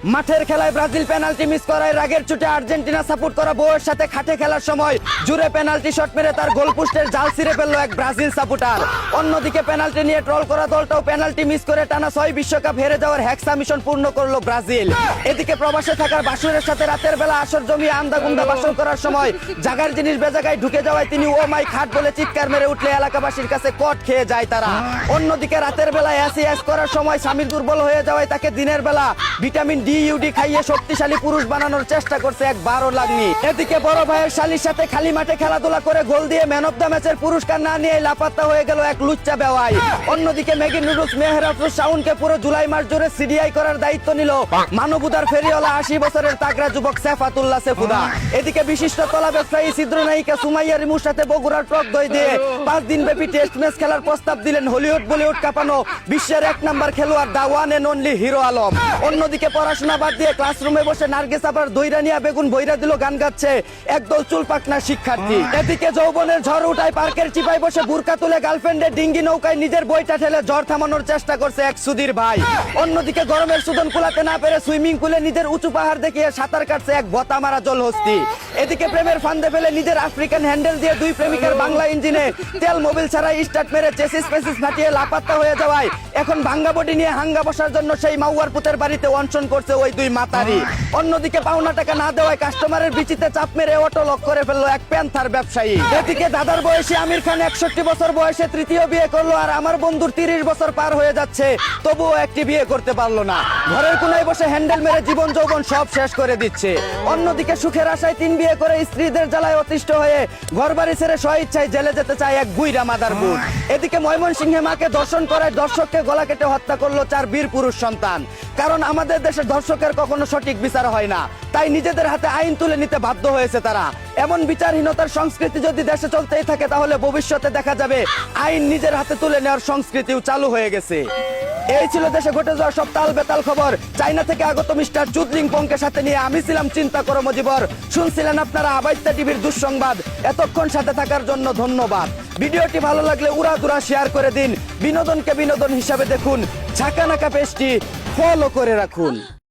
মাঠের খেলায় Brazil penalty miss করায় রাগের চোটে আর্জেন্টিনা সাপোর্ট করা বউয়ের সাথে খাটে খেলার সময় জুড়ে পেনাল্টি শট মেরে তার গোলপোস্টের জাল ছিঁড়ে ফেললো এক ব্রাজিল সাপোর্টার। অন্যদিকে পেনাল্টি নিয়ে ট্রল করা দলটাও পেনাল্টি মিস করে টানা 6 বিশ্বকাপ হেরে যাওয়ার হ্যাকসা মিশন পূর্ণ করলো ব্রাজিল। এদিকে প্রবাসে থাকার বাসুরের সাথে রাতের বেলা আসর জমিয়ে আন্দাগুন্দা বাসর করার সময় জাগার জিনিস বেজাগায় ঢুকে যাওয়ায় তিনি ও মাই খাট বলে চিৎকার মেরে উঠলে এলাকাবাসীর কাছে কট খেয়ে যায় তারা। অন্যদিকে রাতের বেলা অ্যাসিয়াস করার সময় স্বামীর দুর্বল হয়ে যাওয়ায় তাকে দিনের বেলা ভিটামিন ডি ইউডি খাইয়ে শক্তিশালী পুরুষ বানানোর চেষ্টা করছে এক 12 লাগনি। এদিকে বড় ভাইয়ের শালির সাথে খালি মাঠে খেলাধুলা করে গোল দিয়ে ম্যান অফ দ্য ম্যাচের পুরস্কার না নিয়ে লাপাত্তা হয়ে গেল এক লুচ্চা বেওয়াই। অন্যদিকে ম্যাগি নুডলস মেহরাফুজ শাওনকে পুরো জুলাই মাস জুড়ে সিডিআই করার দায়িত্ব নিল মানবুদার ফেরিওয়ালা 80 বছরের তাগড়া যুবক সেফাতুল্লাহ সেফুদা। এদিকে বিশিষ্ট কলা ব্যবসায়ী চিত্রনায়িকা সুমাইয়া রিমুর সাথে বগুড়ার টক দই দিয়ে 5 দিন ব্যাপী টেস্ট ম্যাচ খেলার প্রস্তাব দিলেন হলিউড বলিউড কাঁপানো বিশ্বের 1 নম্বর খেলোয়াড় the one and only hero Alam. অন্যদিকে পড়াশোনা বাদ দিয়ে ক্লাসরুমে বসে নার্গিস আবার দইরানিয়া বেগুন বইরা দিল গান গাচ্ছে একদল চুলপাকনার শিক্ষার্থী। এদিকে যৌবনের ঝড় উঠায় পার্কের চিপায় বসে বুরকা তুলে গার্লফ্রেন্ডের ডিঙ্গি নৌকায় নিজের বইটা ঠেলে জ্বর থামানোর চেষ্টা করছে এক সুধীর ভাই। অন্যদিকে গরমের সুদন কুলাতে না পেরে সুইমিং পুলে নিজের উঁচু পাহাড় দেখিয়ে সাঁতার কাটছে এক বতা মারা জলহস্তি। এদিকে প্রেমের ফান্দে ফেলে নিজের আফ্রিকান হ্যান্ডেল দিয়ে 2 প্রেমিকার বাংলা ইঞ্জিনে তেল মোবিল ছাড়াই স্টার্ট মেরে চেসিস পেসিস ফাটিয়ে লাপাত্তা হয়ে যাওয়ায় এখন ভাঙ্গা বডি নিয়ে হাঙ্গা বসার জন্য সেই মাউয়ার পুতের বাড়িতে অনশন করছে ওই 2 মাতারি। অন্যদিকে পাওনা টাকা না দেওয়ায় কাস্টমারের বিচিতে চাপ মেরে অটো লক করে ফেললো এক প্যান্থার ব্যবসায়ী। এদিকে দাদার বয়সী আমির খান 61 বছর বয়সে তৃতীয় বিয়ে করলো আর আমার বন্ধুর 30 বছর পার হয়ে যাচ্ছে তবুও একটি বিয়ে করতে পারলো না। ঘরের কোনায় বসে হ্যান্ডেল মেরে জীবন যৌবন সব শেষ করে দিচ্ছে। অন্যদিকে সুখের আশায় 3 বিয়ে করে স্ত্রীদের জ্বালায় অতিষ্ঠ হয়ে ঘরবাড়ি ছেড়ে স্বইচ্ছায় জেলে যেতে চায় এক বুইরা মাদারপুর। এদিকে ময়মনসিংহে মাকে দর্শন করায় দর্শককে গলা কেটে হত্যা করলো 4 বীর পুরুষ সন্তান। কারণ আমাদের দেশের দর্শকের কখনো সঠিক বিচার হয় না, তাই নিজেদের হাতে আইন তুলে নিতে বাধ্য হয়েছে তারা। এমন বিচারহীনতার সংস্কৃতি যদি দেশে চলতেই থাকে তাহলে ভবিষ্যতে দেখা যাবে আইন নিজের হাতে তুলে নেওয়ার সংস্কৃতিও চালু হয়ে গেছে। এই ছিল দেশে ঘটে যাওয়া সব তাল বেতাল খবর। চাইনা থেকে আগত মিস্টার জুদলিং পংকে সাথে নিয়ে আমি ছিলাম চিন্তা করো মজিবর। শুনছিলেন আপনারা আবাইত্যা টিভির দুঃসংবাদ। এতক্ষণ সাথে থাকার জন্য ধন্যবাদ। ভিডিওটি ভালো লাগলে উড়াদুরা শেয়ার করে দিন। বিনোদনকে বিনোদন হিসাবে দেখুন। ঝাঁকানাকা পেজটি ফলো করে রাখুন।